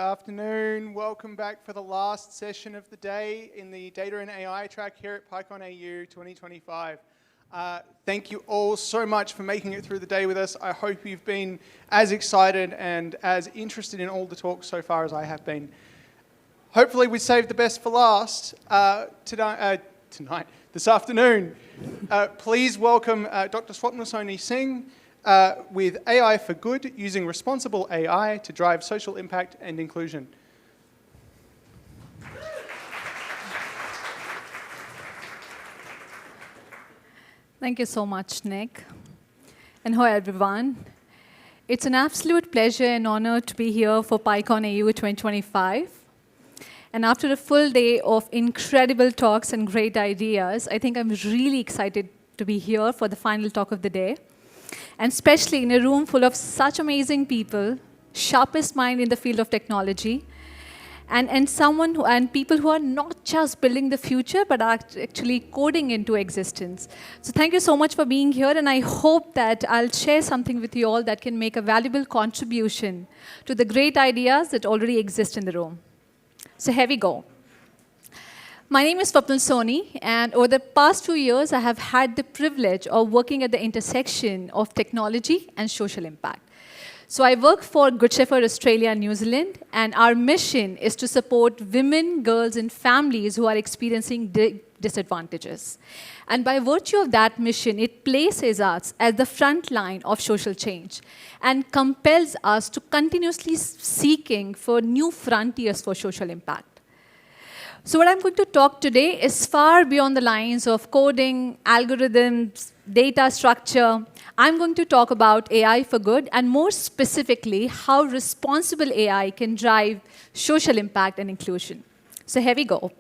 afternoon. Welcome back for the last session of the day in the Data and AI track here at PyCon AU 2025. Thank you all so much for making it through the day with us. I hope you've been as excited and as interested in all the talks so far as I have been. Hopefully we saved the best for last this afternoon. Please welcome Dr.Swapnilsony Singh, with AI for Good, using responsible AI to drive social impact and inclusion. Thank you so much, Nick. And hello, everyone. It's an absolute pleasure and honor to be here for PyCon AU 2025. And after a full day of incredible talks and great ideas, I think I'm really excited to be here for the final talk of the day. And especially in a room full of such amazing people, sharpest mind in the field of technology, and people who are not just building the future, but are actually coding into existence. So thank you so much for being here, and I hope that I'll share something with you all that can make a valuable contribution to the great ideas that already exist in the room. So here we go. My name is Swapnilsony, and over the past 2 years, I have had the privilege of working at the intersection of technology and social impact. So I work for Good Shepherd Australia and New Zealand, and our mission is to support women, girls, and families who are experiencing disadvantages. And by virtue of that mission, it places us at the front line of social change and compels us to continuously seeking for new frontiers for social impact. So what I'm going to talk today is far beyond the lines of coding, algorithms, data structure. I'm going to talk about AI for good, and more specifically, how responsible AI can drive social impact and inclusion. So here we go.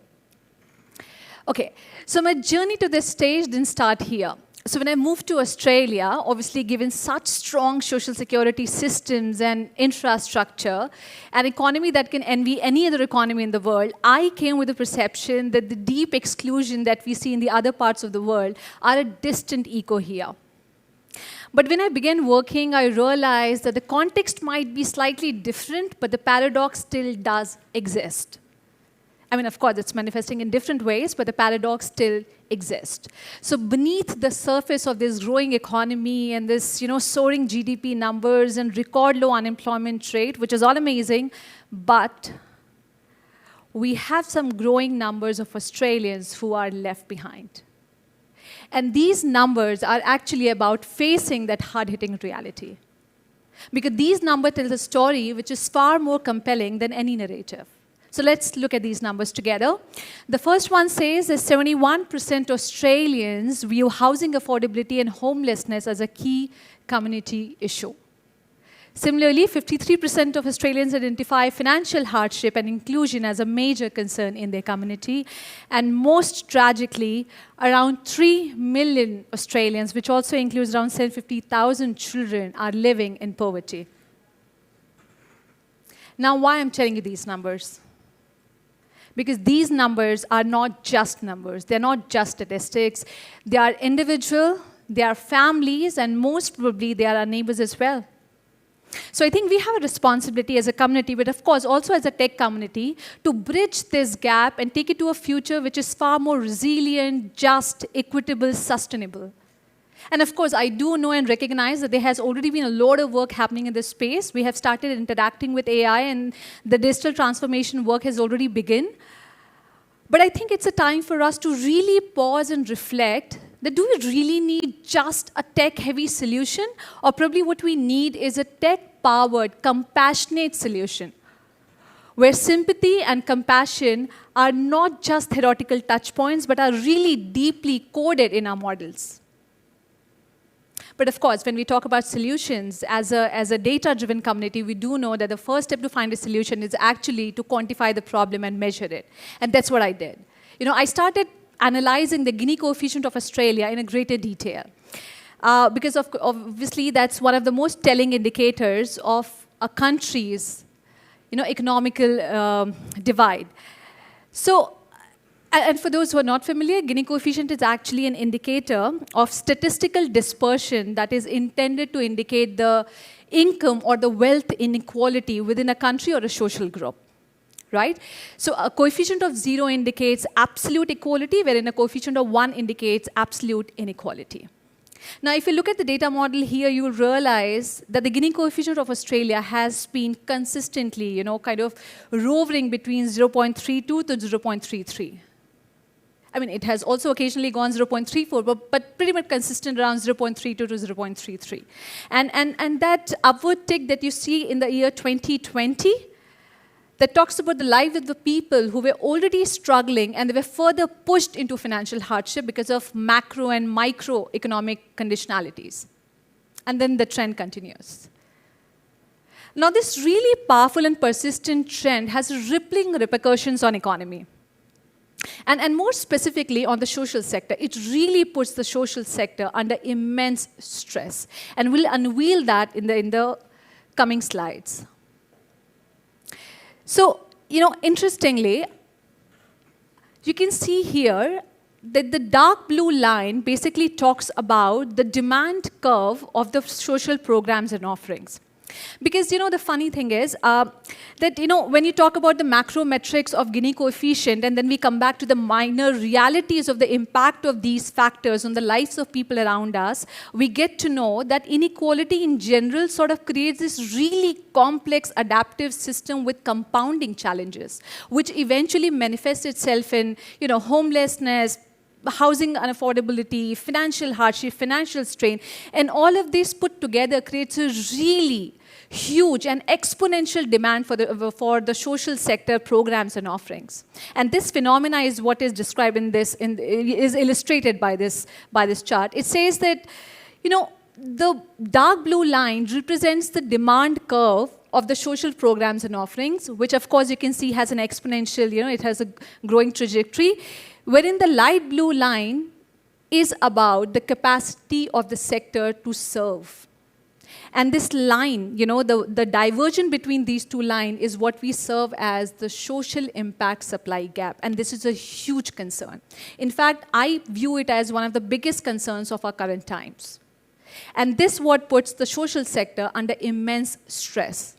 Okay, so my journey to this stage didn't start here. So when I moved to Australia, obviously given such strong social security systems and infrastructure, an economy that can envy any other economy in the world, I came with the perception that the deep exclusion that we see in the other parts of the world are a distant echo here. But when I began working, I realized that the context might be slightly different, but the paradox still does exist. I mean, of course, it's manifesting in different ways, but the paradox still exists. So beneath the surface of this growing economy and this, soaring GDP numbers and record low unemployment rate, which is all amazing, but we have some growing numbers of Australians who are left behind. And these numbers are actually about facing that hard-hitting reality. Because these numbers tell a story which is far more compelling than any narrative. So let's look at these numbers together. The first one says that 71% Australians view housing affordability and homelessness as a key community issue. Similarly, 53% of Australians identify financial hardship and inclusion as a major concern in their community. And most tragically, around 3 million Australians, which also includes around 750,000 children, are living in poverty. Now, why I'm telling you these numbers? Because these numbers are not just numbers. They're not just statistics. They are individual, they are families, and most probably they are our neighbors as well. So I think we have a responsibility as a community, but of course also as a tech community, to bridge this gap and take it to a future which is far more resilient, just, equitable, sustainable. And of course, I do know and recognize that there has already been a lot of work happening in this space. We have started interacting with AI, and the digital transformation work has already begun. But I think it's a time for us to really pause and reflect that do we really need just a tech-heavy solution? Or probably what we need is a tech-powered, compassionate solution, where sympathy and compassion are not just theoretical touch points, but are really deeply coded in our models. But of course, when we talk about solutions, as a data-driven community, we do know that the first step to find a solution is actually to quantify the problem and measure it. And that's what I did. I started analyzing the Gini coefficient of Australia in a greater detail. Because obviously, that's one of the most telling indicators of a country's economical divide. So And for those who are not familiar, Gini coefficient is actually an indicator of statistical dispersion that is intended to indicate the income or the wealth inequality within a country or a social group, right? So a coefficient of 0 indicates absolute equality, wherein a coefficient of 1 indicates absolute inequality. Now, if you look at the data model here, you will realize that the Gini coefficient of Australia has been consistently, kind of rovering between 0.32 to 0.33. I mean, it has also occasionally gone 0.34, but pretty much consistent around 0.32 to 0.33. And that upward tick that you see in the year 2020, that talks about the lives of the people who were already struggling and they were further pushed into financial hardship because of macro and microeconomic conditionalities. And then the trend continues. Now, this really powerful and persistent trend has rippling repercussions on economy. And more specifically on the social sector. It really puts the social sector under immense stress. And we'll unveil that in the coming slides. So, interestingly, you can see here that the dark blue line basically talks about the demand curve of the social programs and offerings. Because, the funny thing is that, when you talk about the macro metrics of Gini coefficient, and then we come back to the minor realities of the impact of these factors on the lives of people around us, we get to know that inequality in general sort of creates this really complex adaptive system with compounding challenges, which eventually manifests itself in, homelessness, housing unaffordability, financial hardship, financial strain, and all of this put together creates a really huge and exponential demand for the social sector programs and offerings. And this phenomena is what is described is illustrated by this chart. It says that, the dark blue line represents the demand curve of the social programs and offerings, which of course you can see has an exponential, it has a growing trajectory, wherein the light blue line is about the capacity of the sector to serve. And this line, the divergence between these two lines is what we serve as the social impact supply gap. And this is a huge concern. In fact, I view it as one of the biggest concerns of our current times. And this what puts the social sector under immense stress.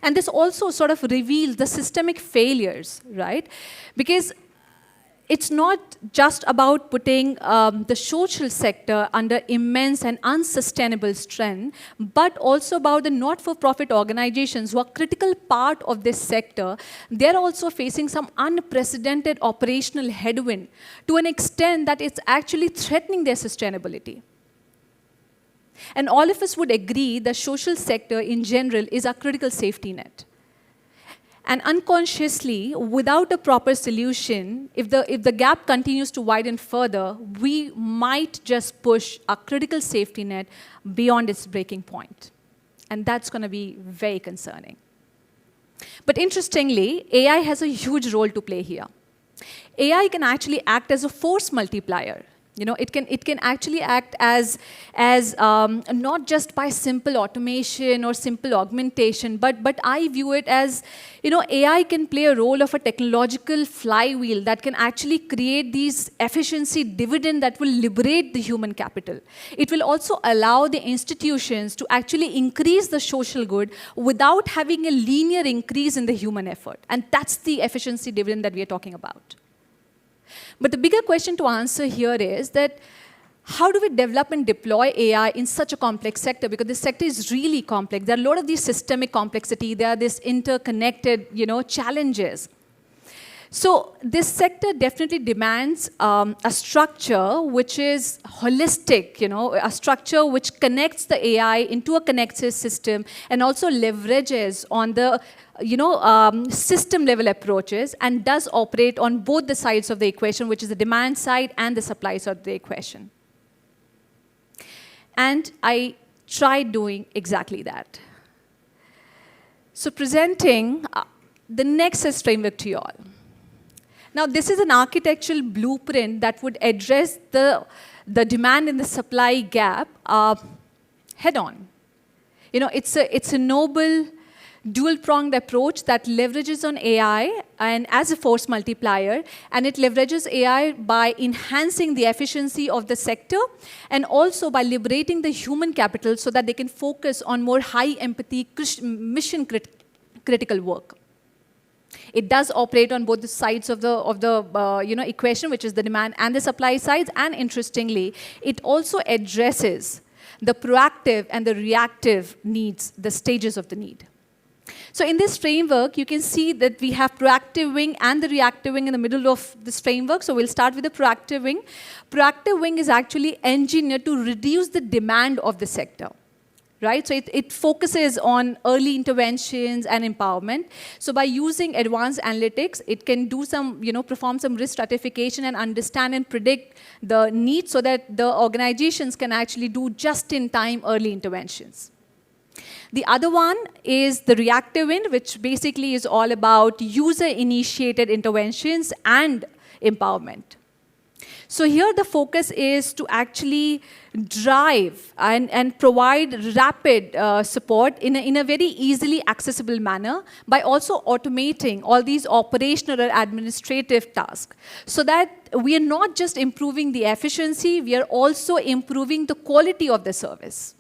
And this also sort of reveals the systemic failures, right? Because it's not just about putting the social sector under immense and unsustainable strain, but also about the not-for-profit organizations who are a critical part of this sector. They're also facing some unprecedented operational headwind to an extent that it's actually threatening their sustainability. And all of us would agree the social sector in general is a critical safety net. And unconsciously, without a proper solution, if the gap continues to widen further, we might just push a critical safety net beyond its breaking point. And that's going to be very concerning. But interestingly, AI has a huge role to play here. AI can actually act as a force multiplier. It can actually act as not just by simple automation or simple augmentation, but I view it as, AI can play a role of a technological flywheel that can actually create these efficiency dividend that will liberate the human capital. It will also allow the institutions to actually increase the social good without having a linear increase in the human effort. And that's the efficiency dividend that we are talking about. But the bigger question to answer here is that how do we develop and deploy AI in such a complex sector? Because this sector is really complex. There are a lot of these systemic complexity. There are these interconnected, challenges. So this sector definitely demands a structure which is holistic, a structure which connects the AI into a connected system and also leverages on the system-level approaches and does operate on both the sides of the equation, which is the demand side and the supply side of the equation. And I tried doing exactly that. So presenting the Nexus framework to you all. Now, this is an architectural blueprint that would address the demand and the supply gap head-on. It's a noble dual-pronged approach that leverages on AI and as a force multiplier, and it leverages AI by enhancing the efficiency of the sector and also by liberating the human capital so that they can focus on more high empathy, mission-critical work. It does operate on both the sides of the equation, which is the demand and the supply sides, and interestingly, it also addresses the proactive and the reactive needs, the stages of the need. So in this framework, you can see that we have proactive wing and the reactive wing in the middle of this framework. So we'll start with the proactive wing. Proactive wing is actually engineered to reduce the demand of the sector. Right? So it focuses on early interventions and empowerment. So by using advanced analytics, it can do some, perform some risk stratification and understand and predict the needs so that the organizations can actually do just-in-time early interventions. The other one is the reactive end, which basically is all about user-initiated interventions and empowerment. So here the focus is to actually drive and provide rapid support in a very easily accessible manner by also automating all these operational or administrative tasks so that we are not just improving the efficiency, we are also improving the quality of the service.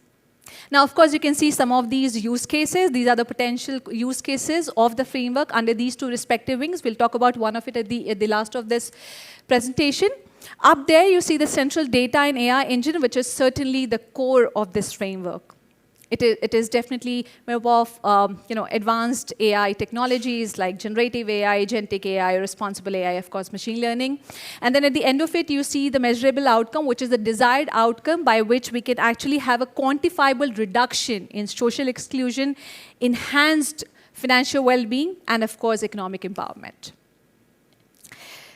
Now, of course, you can see some of these use cases. These are the potential use cases of the framework under these two respective wings. We'll talk about one of it at the last of this presentation. Up there, you see the central data and AI engine, which is certainly the core of this framework. It is definitely made of advanced AI technologies like generative AI, agentic AI, responsible AI, of course, machine learning. And then at the end of it, you see the measurable outcome, which is the desired outcome by which we can actually have a quantifiable reduction in social exclusion, enhanced financial well-being, and of course, economic empowerment.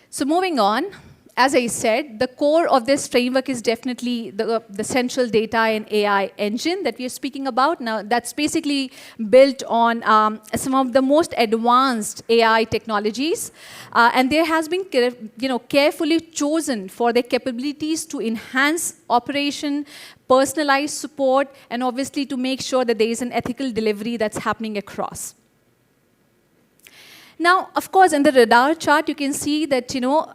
So moving on. As I said, the core of this framework is definitely the central data and AI engine that we are speaking about. Now, that's basically built on some of the most advanced AI technologies. And there has been carefully chosen for their capabilities to enhance operation, personalized support, and obviously to make sure that there is an ethical delivery that's happening across. Now, of course, in the radar chart, you can see that,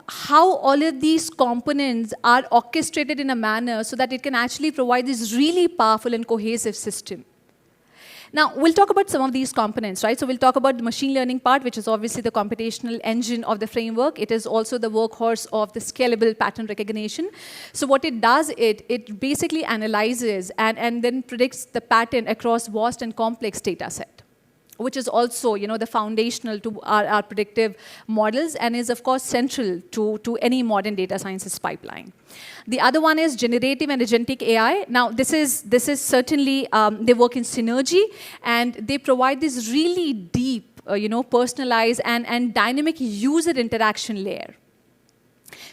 how all of these components are orchestrated in a manner so that it can actually provide this really powerful and cohesive system. Now, we'll talk about some of these components, right? So we'll talk about the machine learning part, which is obviously the computational engine of the framework. It is also the workhorse of the scalable pattern recognition. So what it does, it basically analyzes and then predicts the pattern across vast and complex data set, which is also, the foundational to our predictive models and is, of course, central to any modern data sciences pipeline. The other one is generative and agentic AI. Now, this is certainly, they work in synergy, and they provide this really deep, personalized and dynamic user interaction layer.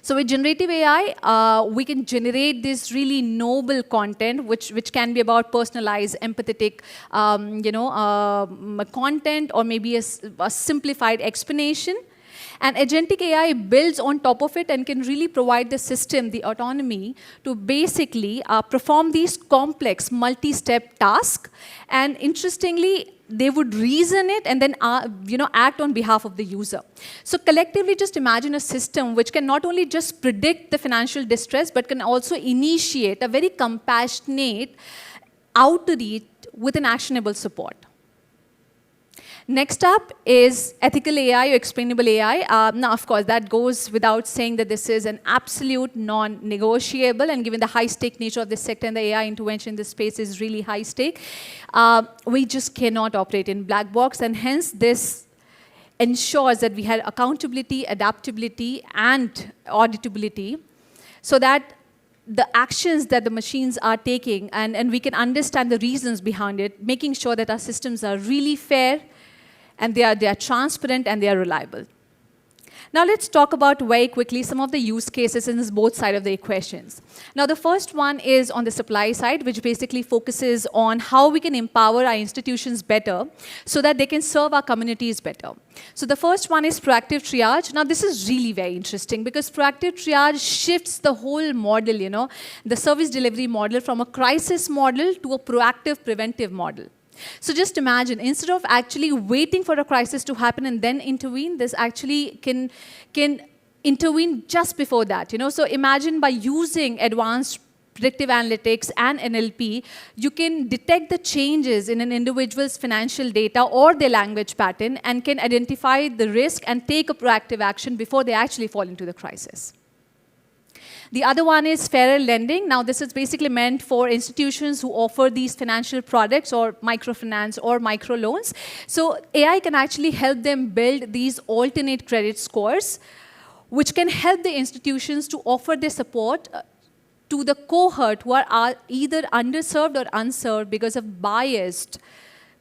So with generative AI, we can generate this really noble content, which can be about personalized, empathetic, content, or maybe a simplified explanation. And agentic AI builds on top of it and can really provide the system the autonomy to basically perform these complex multi-step tasks. And interestingly, they would reason it and then act on behalf of the user. So collectively, just imagine a system which can not only just predict the financial distress, but can also initiate a very compassionate outreach with an actionable support. Next up is ethical AI or explainable AI. Now, of course, that goes without saying that this is an absolute non-negotiable, and given the high-stake nature of this sector and the AI intervention in this space is really high-stake, we just cannot operate in black box, and hence this ensures that we have accountability, adaptability, and auditability, so that the actions that the machines are taking, and we can understand the reasons behind it, making sure that our systems are really fair, and they are transparent and they are reliable. Now let's talk about very quickly some of the use cases in both sides of the equations. Now the first one is on the supply side, which basically focuses on how we can empower our institutions better so that they can serve our communities better. So the first one is proactive triage. Now this is really very interesting because proactive triage shifts the whole model, the service delivery model from a crisis model to a proactive preventive model. So just imagine, instead of actually waiting for a crisis to happen and then intervene, this actually can intervene just before that. So imagine by using advanced predictive analytics and NLP, you can detect the changes in an individual's financial data or their language pattern and can identify the risk and take a proactive action before they actually fall into the crisis. The other one is fairer lending. Now, this is basically meant for institutions who offer these financial products or microfinance or microloans. So AI can actually help them build these alternate credit scores, which can help the institutions to offer their support to the cohort who are either underserved or unserved because of biased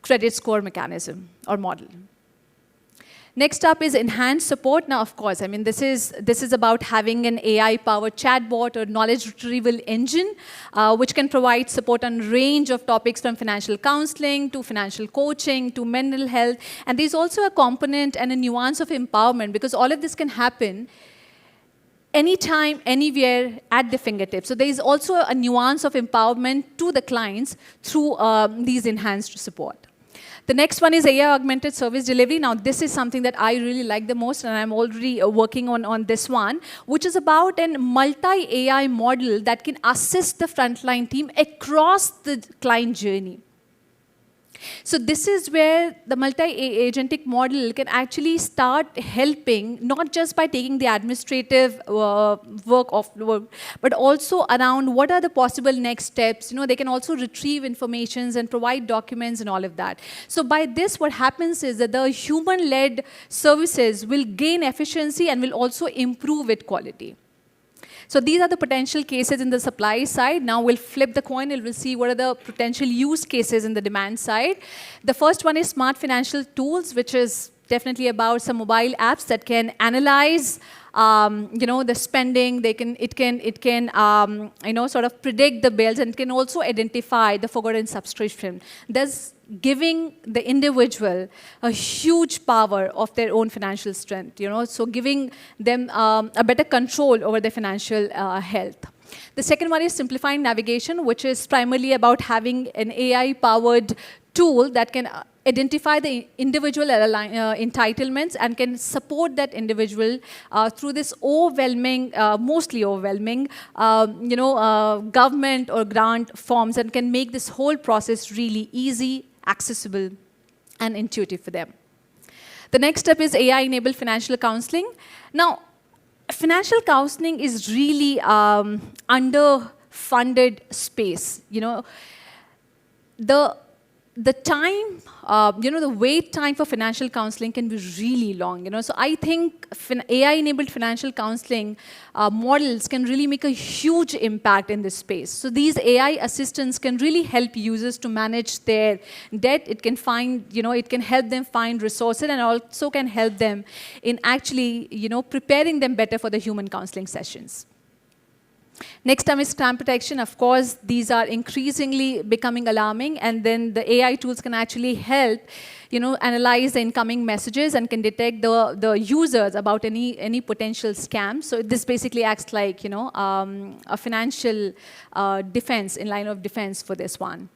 credit score mechanism or model. Next up is enhanced support. Now, of course, I mean, this is about having an AI-powered chatbot or knowledge retrieval engine, which can provide support on a range of topics from financial counseling to financial coaching to mental health. And there's also a component and a nuance of empowerment, because all of this can happen anytime, anywhere, at the fingertips. So there is also a nuance of empowerment to the clients through these enhanced support. The next one is AI-augmented service delivery. Now, this is something that I really like the most, and I'm already working on this one, which is about a multi-AI model that can assist the frontline team across the client journey. So this is where the multi-agentic model can actually start helping, not just by taking the administrative work off, but also around what are the possible next steps. They can also retrieve information and provide documents and all of that. So by this, what happens is that the human-led services will gain efficiency and will also improve its quality. So these are the potential cases in the supply side. Now we'll flip the coin and we'll see what are the potential use cases in the demand side. The first one is smart financial tools, which is definitely about some mobile apps that can analyze the spending. It can sort of predict the bills, and it can also identify the forgotten subscription, thus giving the individual a huge power of their own financial strength. So giving them a better control over their financial health. The second one is simplifying navigation, which is primarily about having an AI-powered tool that can identify the individual entitlements and can support that individual through this mostly overwhelming, government or grant forms, and can make this whole process really easy, accessible, and intuitive for them. The next step is AI-enabled financial counseling. Now, financial counseling is really underfunded space. The time, the wait time for financial counseling can be really long. So I think AI-enabled financial counseling models can really make a huge impact in this space. So these AI assistants can really help users to manage their debt. It can it can help them find resources, and also can help them in actually, preparing them better for the human counseling sessions. Next time is scam protection. Of course, these are increasingly becoming alarming, and then the AI tools can actually help, analyze the incoming messages and can detect the users about any potential scams. So this basically acts like, a financial defense, in line of defense for this one.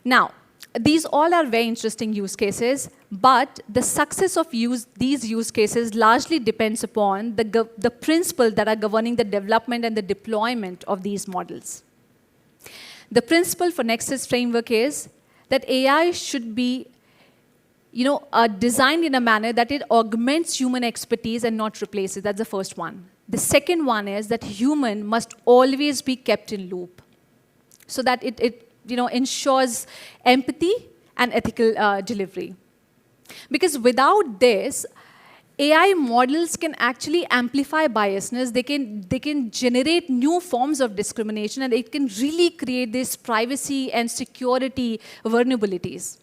Now, these all are very interesting use cases, but the success of these use cases largely depends upon the principles that are governing the development and the deployment of these models. The principle for Nexus framework is that AI should be designed in a manner that it augments human expertise and not replaces it. That's the first one. The second one is that human must always be kept in loop, so that it ensures empathy and ethical delivery. Because without this, AI models can actually amplify biasness. They can generate new forms of discrimination, and it can really create this privacy and security vulnerabilities.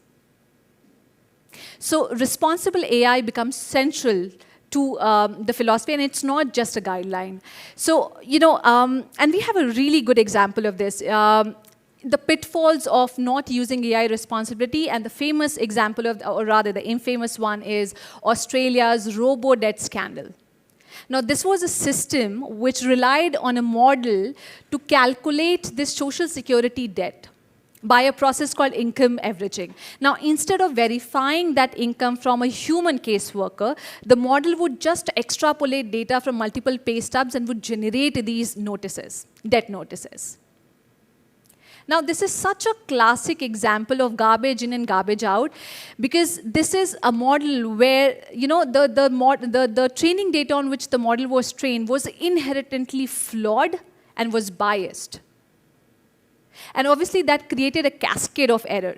So responsible AI becomes central to the philosophy, and it's not just a guideline. So, and we have a really good example of this. The pitfalls of not using AI responsibility, and the famous example or rather the infamous one, is Australia's robo-debt scandal. Now, this was a system which relied on a model to calculate this social security debt. by a process called income averaging. Now, instead of verifying that income from a human caseworker, the model would just extrapolate data from multiple pay stubs and would generate these notices, debt notices. Now, this is such a classic example of garbage in and garbage out, because this is a model where, the training data on which the model was trained was inherently flawed and was biased. And obviously, that created a cascade of error.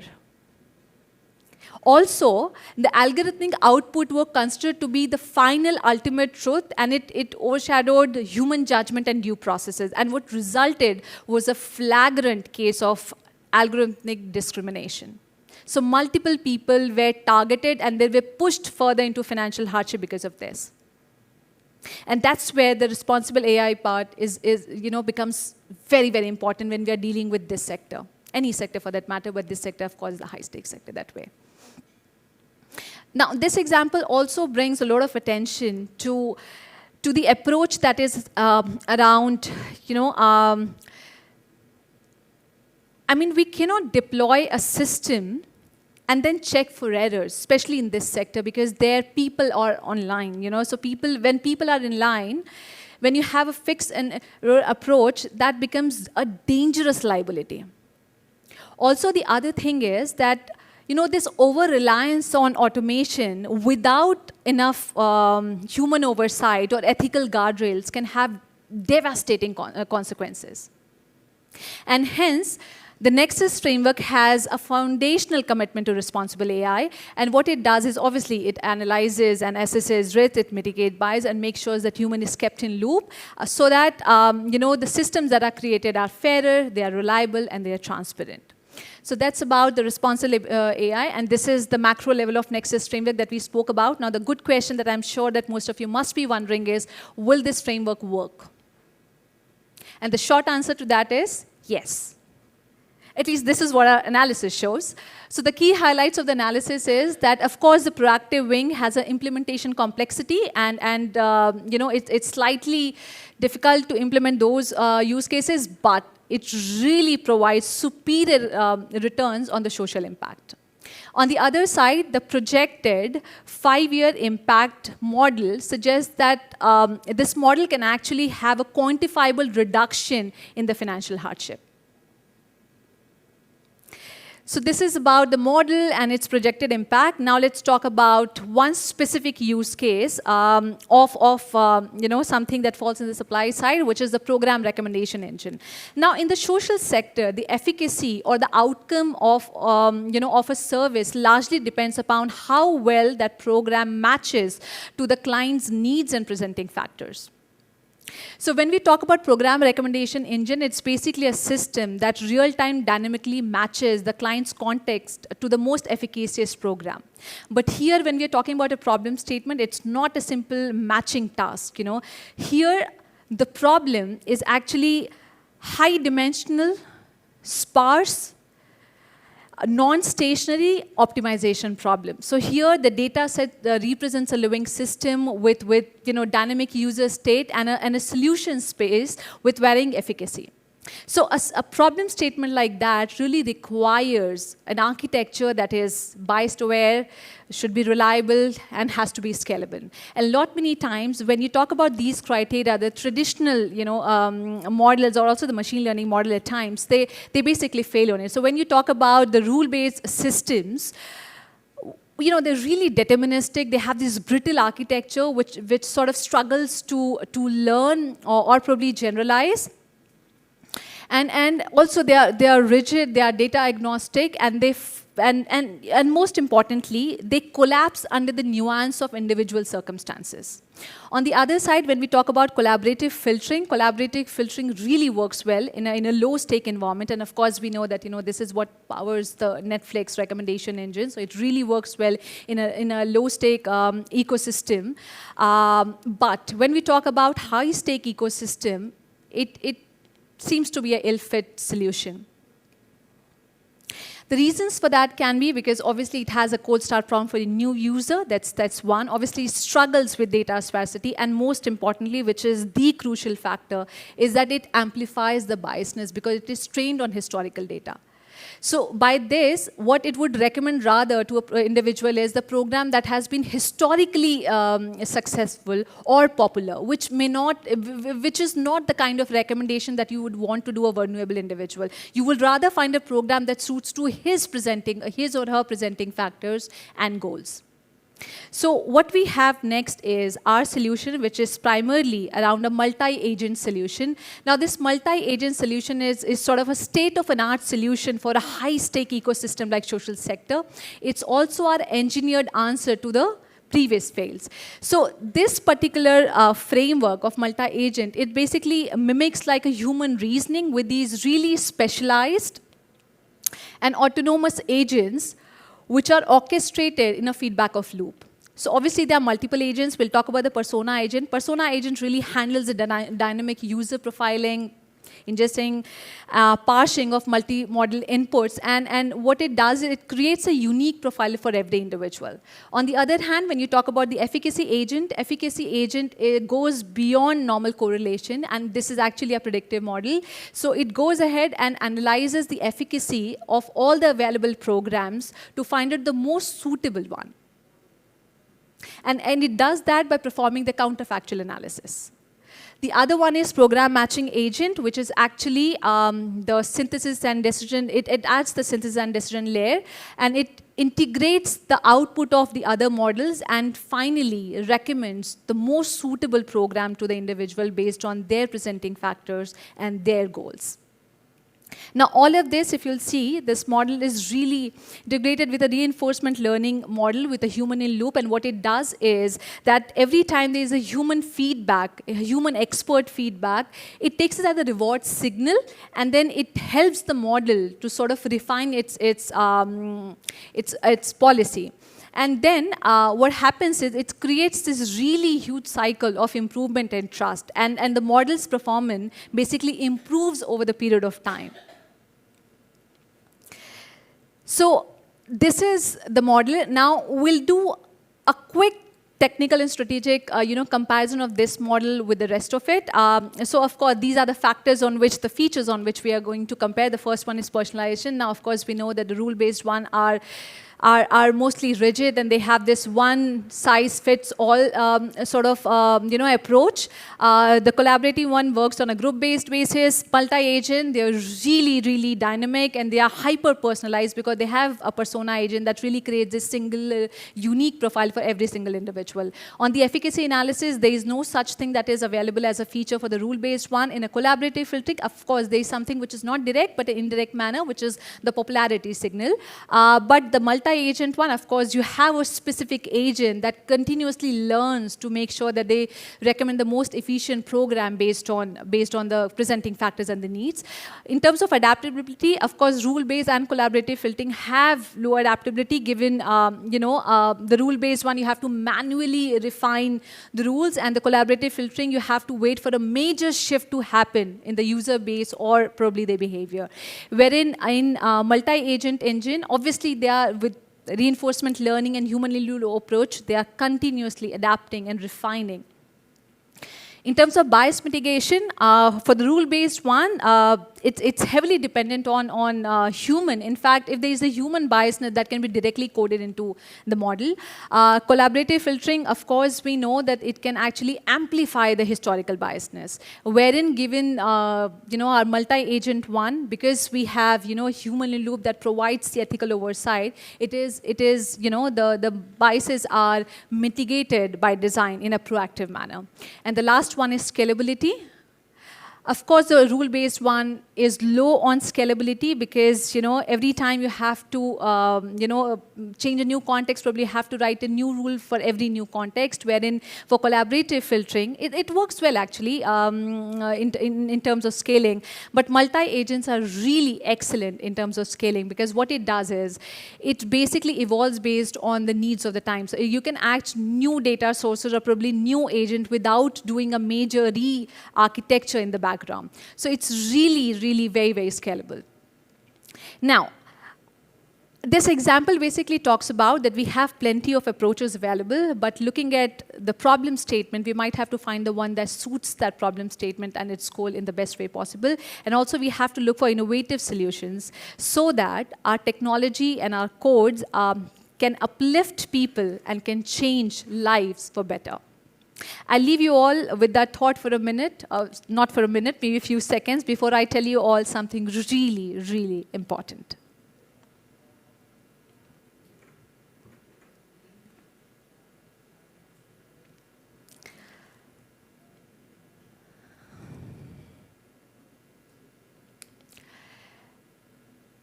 Also, the algorithmic output were considered to be the final ultimate truth, and it overshadowed human judgment and due processes. And what resulted was a flagrant case of algorithmic discrimination. So multiple people were targeted, and they were pushed further into financial hardship because of this. And that's where the responsible AI part becomes very, very important when we are dealing with this sector. Any sector for that matter, but this sector, of course, is the high-stakes sector that way. Now, this example also brings a lot of attention to the approach that is around, we cannot deploy a system and then check for errors, especially in this sector, because their people are online. So when people are in line, when you have a fixed approach, that becomes a dangerous liability. Also, the other thing is that this over-reliance on automation without enough human oversight or ethical guardrails can have devastating consequences. And hence, the Nexus framework has a foundational commitment to responsible AI, and what it does is, obviously, it analyzes and assesses risk, it mitigates bias, and makes sure that human is kept in loop, so that the systems that are created are fairer, they are reliable, and they are transparent. So that's about the responsible AI, and this is the macro level of Nexus framework that we spoke about. Now, the good question that I'm sure that most of you must be wondering is, will this framework work? And the short answer to that is yes. At least this is what our analysis shows. So the key highlights of the analysis is that, of course, the proactive wing has an implementation complexity, and it's slightly difficult to implement those use cases, but it really provides superior returns on the social impact. On the other side, the projected 5-year impact model suggests that this model can actually have a quantifiable reduction in the financial hardship. So this is about the model and its projected impact. Now let's talk about one specific use case of something that falls in the supply side, which is the program recommendation engine. Now, in the social sector, the efficacy or the outcome of a service largely depends upon how well that program matches to the client's needs and presenting factors. So when we talk about program recommendation engine, it's basically a system that real-time dynamically matches the client's context to the most efficacious program. But here, when we are talking about a problem statement, it's not a simple matching task. Here, the problem is actually high-dimensional, sparse, non-stationary optimization problem. So here, the data set represents a living system with dynamic user state and a solution space with varying efficacy. So a problem statement like that really requires an architecture that is bias-aware, should be reliable, and has to be scalable. And many times, when you talk about these criteria, the traditional models, or also the machine learning model at times, they basically fail on it. So when you talk about the rule-based systems, they're really deterministic. They have this brittle architecture which sort of struggles to learn or probably generalize. And also they are rigid, they are data agnostic, and and most importantly, they collapse under the nuance of individual circumstances. On the other side, when we talk about collaborative filtering really works well in a low-stake environment. And of course, we know that this is what powers the Netflix recommendation engine. So it really works well in a low-stake ecosystem. But when we talk about high-stake ecosystem, it seems to be an ill-fit solution. The reasons for that can be because obviously it has a cold start problem for a new user. That's one. Obviously it struggles with data sparsity, and most importantly, which is the crucial factor, is that it amplifies the biasness because it is trained on historical data. So by this, what it would recommend rather to an individual is the program that has been historically successful or popular, which is not the kind of recommendation that you would want to do a vulnerable individual. You will rather find a program that suits to his or her presenting factors and goals. So what we have next is our solution, which is primarily around a multi-agent solution. Now, this multi-agent solution is sort of a state-of-an-art solution for a high-stake ecosystem like social sector. It's also our engineered answer to the previous fails. So this particular framework of multi-agent, it basically mimics like a human reasoning with these really specialized and autonomous agents which are orchestrated in a feedback of loop. So obviously there are multiple agents. We'll talk about the persona agent. Persona agent really handles the dynamic user profiling, ingesting, parsing of multi-model inputs, and what it does is it creates a unique profile for every individual. On the other hand, when you talk about the efficacy agent it goes beyond normal correlation, and this is actually a predictive model. So it goes ahead and analyzes the efficacy of all the available programs to find out the most suitable one. And it does that by performing the counterfactual analysis. The other one is program matching agent, which is actually the synthesis and decision. It adds the synthesis and decision layer, and it integrates the output of the other models and finally recommends the most suitable program to the individual based on their presenting factors and their goals. Now, all of this, if you'll see, this model is really integrated with a reinforcement learning model with a human in loop. And what it does is that every time there is a human feedback, a human expert feedback, it takes it as a reward signal, and then it helps the model to sort of refine its policy. And then what happens is it creates this really huge cycle of improvement and trust. And the model's performance basically improves over the period of time. So this is the model. Now we'll do a quick technical and strategic comparison of this model with the rest of it. So of course, these are the factors on which, the features on which we are going to compare. The first one is personalization. Now, of course, we know that the rule-based one are mostly rigid, and they have this one-size-fits-all sort of approach. The collaborative one works on a group-based basis. Multi-agent, they're really, really dynamic, and they are hyper-personalized because they have a persona agent that really creates this single unique profile for every single individual. On the efficacy analysis, there is no such thing that is available as a feature for the rule-based one. In a collaborative filtering, of course, there is something which is not direct, but an indirect manner, which is the popularity signal. But the multi-agent one, of course, you have a specific agent that continuously learns to make sure that they recommend the most efficient program based on the presenting factors and the needs. In terms of adaptability, of course, rule-based and collaborative filtering have low adaptability given, the rule-based one, you have to manually refine the rules, and the collaborative filtering, you have to wait for a major shift to happen in the user base or probably their behavior. Wherein in multi-agent engine, obviously they are with reinforcement learning and human-in-loop approach, they are continuously adapting and refining. In terms of bias mitigation, for the rule-based one, it's heavily dependent on human. In fact, if there is a human biasness, that can be directly coded into the model. Collaborative filtering, of course, we know that it can actually amplify the historical biasness. Wherein given, our multi-agent one, because we have, human-in-loop that provides the ethical oversight, it is the biases are mitigated by design in a proactive manner. And the last one is scalability. Of course, the rule-based one is low on scalability because, every time you have to, change a new context, probably have to write a new rule for every new context, wherein for collaborative filtering, it works well, actually, in terms of scaling. But multi-agents are really excellent in terms of scaling because what it does is, it basically evolves based on the needs of the time. So you can add new data sources or probably new agent without doing a major re-architecture in the background. So it's really, really very, very scalable. Now, this example basically talks about that we have plenty of approaches available, but looking at the problem statement, we might have to find the one that suits that problem statement and its goal in the best way possible. And also we have to look for innovative solutions so that our technology and our codes can uplift people and can change lives for better. I'll leave you all with that thought for a minute, not for a minute, maybe a few seconds, before I tell you all something really, really important.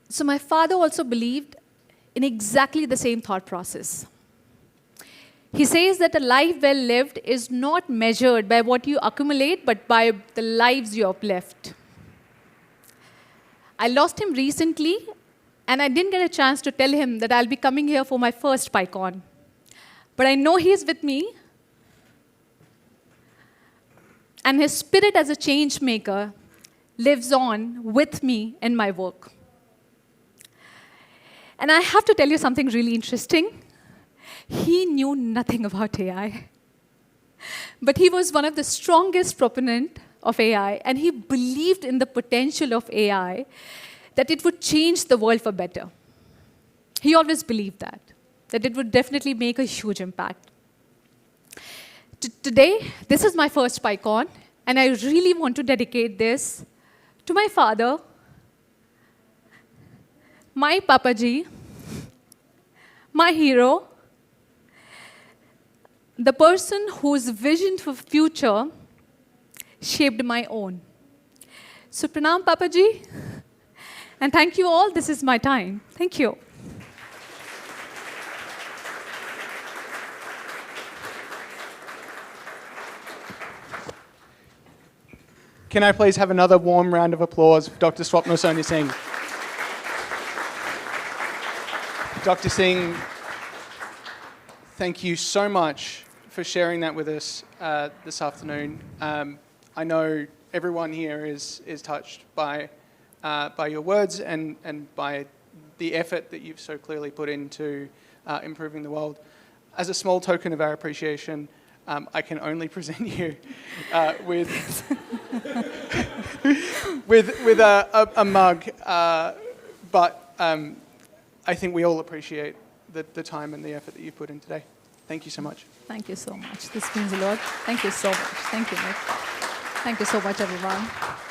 So my father also believed in exactly the same thought process. He says that a life well lived is not measured by what you accumulate, but by the lives you uplift. I lost him recently, and I didn't get a chance to tell him that I'll be coming here for my first PyCon. But I know he's with me, and his spirit as a change maker lives on with me in my work. And I have to tell you something really interesting. He knew nothing about AI. But he was one of the strongest proponents of AI, and he believed in the potential of AI, that it would change the world for better. He always believed that it would definitely make a huge impact. Today, this is my first PyCon, and I really want to dedicate this to my father, my Papaji, my hero, the person whose vision for future shaped my own. So pranam, Papaji, and thank you all. This is my time. Thank you. Can I please have another warm round of applause for Dr. Swapnilsony Singh? Dr. Singh, thank you so much for sharing that with us this afternoon. I know everyone here is touched by your words and by the effort that you've so clearly put into improving the world. As a small token of our appreciation, I can only present you with a mug, but I think we all appreciate the time and the effort that you've put in today. Thank you so much. Thank you so much. This means a lot. Thank you so much. Thank you, Nick. Thank you so much, everyone.